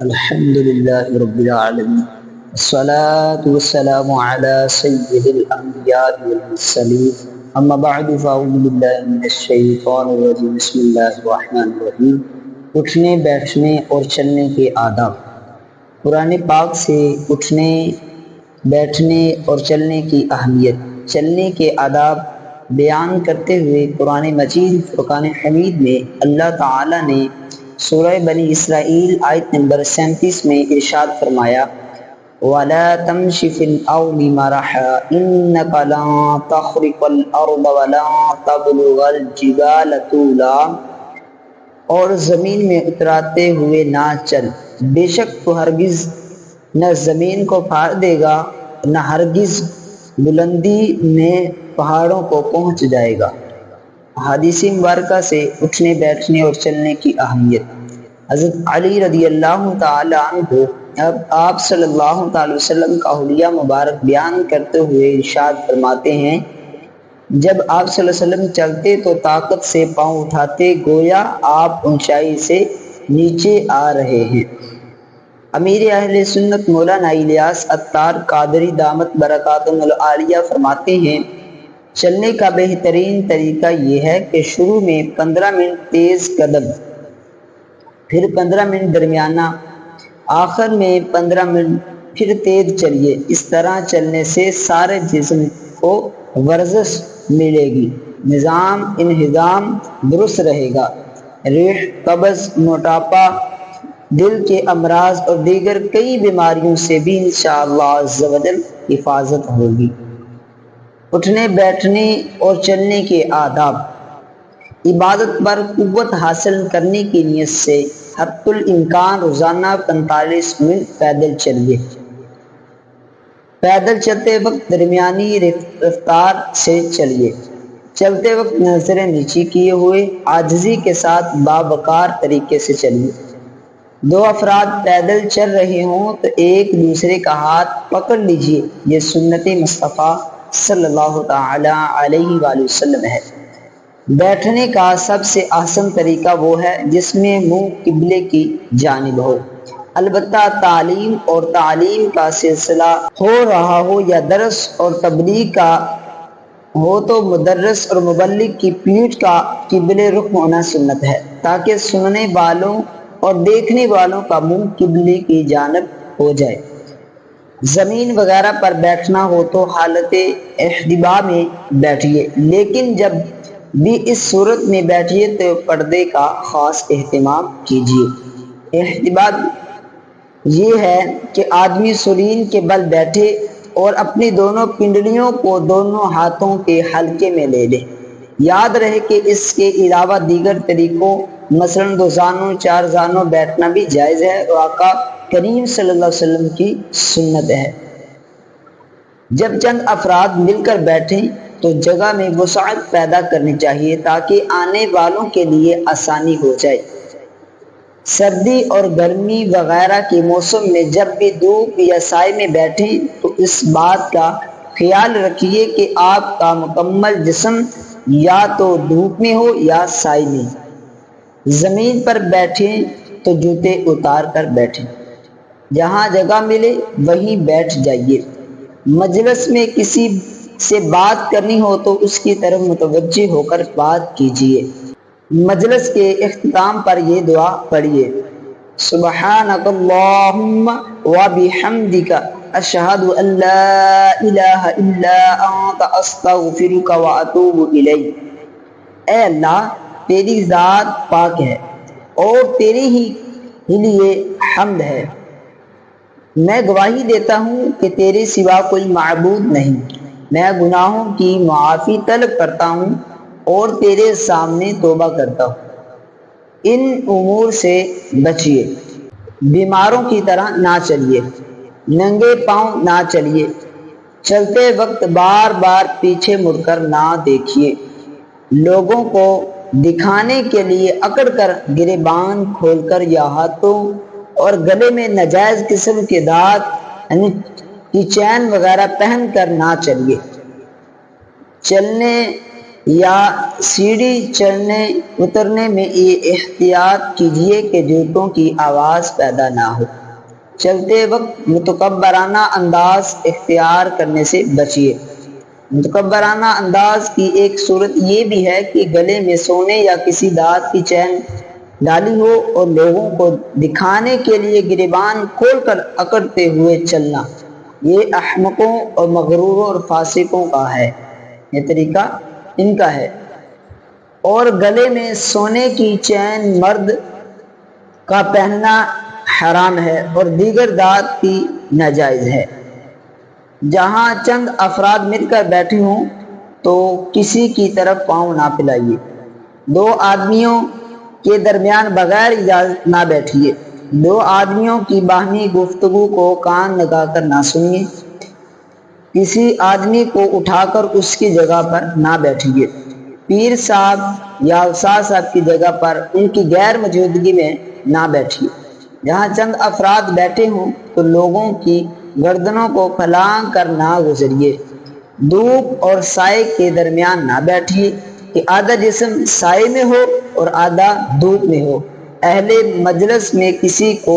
الحمد لله رب العالمين والصلاة والسلام على سيد الأنبياء والمرسلين أما بعد فأعوذ بالله من الشيطان الرجيم بسم الله الرحمن الرحيم اٹھنے بیٹھنے اور چلنے کے آداب۔ قرآن پاک سے اٹھنے بیٹھنے اور چلنے کی اہمیت، چلنے کے آداب بیان کرتے ہوئے قرآن مجید فرقان حمید میں اللہ تعالی نے سورہ بنی اسرائیل آیت نمبر 37 میں ارشاد فرمایا وَلَا تَمْشِ فِي الْأَرْضِ مَرَحًا إِنَّكَ لَن تَخْرِقَ الْأَرْضَ وَلَن تَبْلُغَ الْجِبَالَ طُولًا، اور زمین میں اتراتے ہوئے نہ چل، بے شک تو ہرگز نہ زمین کو پھاڑ دے گا نہ ہرگز بلندی میں پہاڑوں کو پہنچ جائے گا۔ حدیث مبارکہ سے اٹھنے بیٹھنے اور چلنے کی اہمیت۔ حضرت علی رضی اللہ تعالی عنہ اب آپ صلی اللہ تعالی وسلم کا حلیہ مبارک بیان کرتے ہوئے ارشاد فرماتے ہیں، جب آپ صلی اللہ علیہ وسلم چلتے تو طاقت سے پاؤں اٹھاتے گویا آپ اونچائی سے نیچے آ رہے ہیں۔ امیر اہل سنت مولانا الیاس عطار قادری دامت برکاتہم العالیہ فرماتے ہیں، چلنے کا بہترین طریقہ یہ ہے کہ شروع میں 15 منٹ تیز قدم، پھر 15 منٹ درمیانہ، آخر میں 15 منٹ پھر تیز چلیے۔ اس طرح چلنے سے سارے جسم کو ورزش ملے گی، نظام انہضام درست رہے گا، ریح، قبض، موٹاپا، دل کے امراض اور دیگر کئی بیماریوں سے بھی انشاءاللہ عز و جل حفاظت ہوگی۔ اٹھنے بیٹھنے اور چلنے کے آداب۔ عبادت پر قوت حاصل کرنے کی نیت سے حتی الامکان روزانہ 45 منٹ پیدل چلیے۔ پیدل چلتے وقت درمیانی رفتار سے چلیے۔ چلتے وقت نظریں نیچی کیے ہوئے عاجزی کے ساتھ باوقار طریقے سے چلیے۔ دو افراد پیدل چل رہے ہوں تو ایک دوسرے کا ہاتھ پکڑ لیجیے، یہ سنت مصطفیٰ صلی اللہ تعالی علیہ وآلہ وسلم ہے۔ بیٹھنے کا سب سے احسن طریقہ وہ ہے جس میں منہ قبلے کی جانب ہو، البتہ تعلیم اور تعلیم کا سلسلہ ہو رہا ہو یا درس اور تبلیغ کا ہو تو مدرس اور مبلغ کی پیٹھ کا قبلے رخ ہونا سنت ہے، تاکہ سننے والوں اور دیکھنے والوں کا منہ قبلے کی جانب ہو جائے۔ زمین وغیرہ پر بیٹھنا ہو تو حالت احتباء میں بیٹھیے، لیکن جب بھی اس صورت میں بیٹھیے تو پردے کا خاص اہتمام کیجیے۔ احتباء یہ ہے کہ آدمی سرین کے بل بیٹھے اور اپنی دونوں پنڈلیوں کو دونوں ہاتھوں کے حلقے میں لے لے۔ یاد رہے کہ اس کے علاوہ دیگر طریقوں مثلاً 2 زانوں 4 زانوں بیٹھنا بھی جائز ہے اور آقا کریم صلی اللہ علیہ وسلم کی سنت ہے۔ جب چند افراد مل کر بیٹھیں تو جگہ میں وسعت پیدا کرنی چاہیے تاکہ آنے والوں کے لیے آسانی ہو جائے۔ سردی اور گرمی وغیرہ کے موسم میں جب بھی دھوپ یا سائے میں بیٹھیں تو اس بات کا خیال رکھیے کہ آپ کا مکمل جسم یا تو دھوپ میں ہو یا سائے میں۔ زمین پر بیٹھیں تو جوتے اتار کر بیٹھیں، جہاں جگہ ملے وہیں بیٹھ جائیے۔ مجلس میں کسی سے بات کرنی ہو تو اس کی طرف متوجہ ہو کر بات کیجیے۔ مجلس کے اختتام پر یہ دعا پڑھیے، سبحانک اللہم وبحمدک اشہد ان لا الہ الا انت استغفرک واتوب الیک۔ اے اللہ، تیری ذات پاک ہے اور تیرے ہی لیے حمد ہے۔ میں گواہی دیتا ہوں کہ تیرے سوا کوئی معبود نہیں۔ میں گناہوں کی معافی طلب کرتا ہوں اور تیرے سامنے توبہ کرتا ہوں۔ ان امور سے بچیے، بیماروں کی طرح نہ چلیے، ننگے پاؤں نہ چلیے، چلتے وقت بار بار پیچھے مڑ کر نہ دیکھیے، لوگوں کو دکھانے کے لیے اکڑ کر گریبان کھول کر یا ہاتھوں اور گلے میں ناجائز قسم کے دھات کی چین وغیرہ پہن کر نہ چلیے۔ چلنے یا سیڑھی چڑھنے اترنے میں یہ احتیاط کیجیے کہ جوتوں کی آواز پیدا نہ ہو۔ چلتے وقت متکبرانہ انداز اختیار کرنے سے بچیے۔ متکبرانہ انداز کی ایک صورت یہ بھی ہے کہ گلے میں سونے یا کسی دھات کی چین ڈالی ہو اور لوگوں کو دکھانے کے لیے گریبان کھول کر اکڑتے ہوئے چلنا۔ یہ احمقوں اور مغروروں اور فاسقوں کا ہے، یہ طریقہ ان کا ہے۔ اور گلے میں سونے کی چین مرد کا پہننا حرام ہے اور دیگر دھات کی ناجائز ہے۔ جہاں چند افراد مل کر بیٹھے ہوں تو کسی کی طرف پاؤں نہ پھیلائیے۔ دو آدمیوں کے درمیان بغیر اجازت نہ بیٹھیے۔ دو آدمیوں کی باہمی گفتگو کو کان لگا کر نہ سنیے۔ کسی آدمی کو اٹھا کر اس کی جگہ پر نہ بیٹھیے۔ پیر صاحب یا استاد صاحب کی جگہ پر ان کی غیر موجودگی میں نہ بیٹھیے۔ جہاں چند افراد بیٹھے ہوں تو لوگوں کی گردنوں کو پھلانگ کر نہ گزریے۔ دھوپ اور سائے کے درمیان نہ بیٹھیے کہ آدھا جسم سائے میں ہو اور آدھا دھوپ میں ہو۔ اہل مجلس میں کسی کو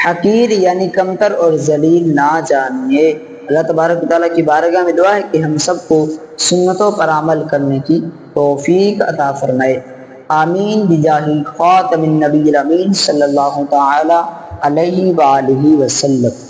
حقیر یعنی کمتر اور ذلیل نہ جانیے۔ اللہ تبارک و تعالیٰ کی بارگاہ میں دعا ہے کہ ہم سب کو سنتوں پر عمل کرنے کی توفیق عطا فرمائے۔ آمین بجاہ خاتم النبی الامین صلی اللہ تعالی علیہ وآلہ وسلم۔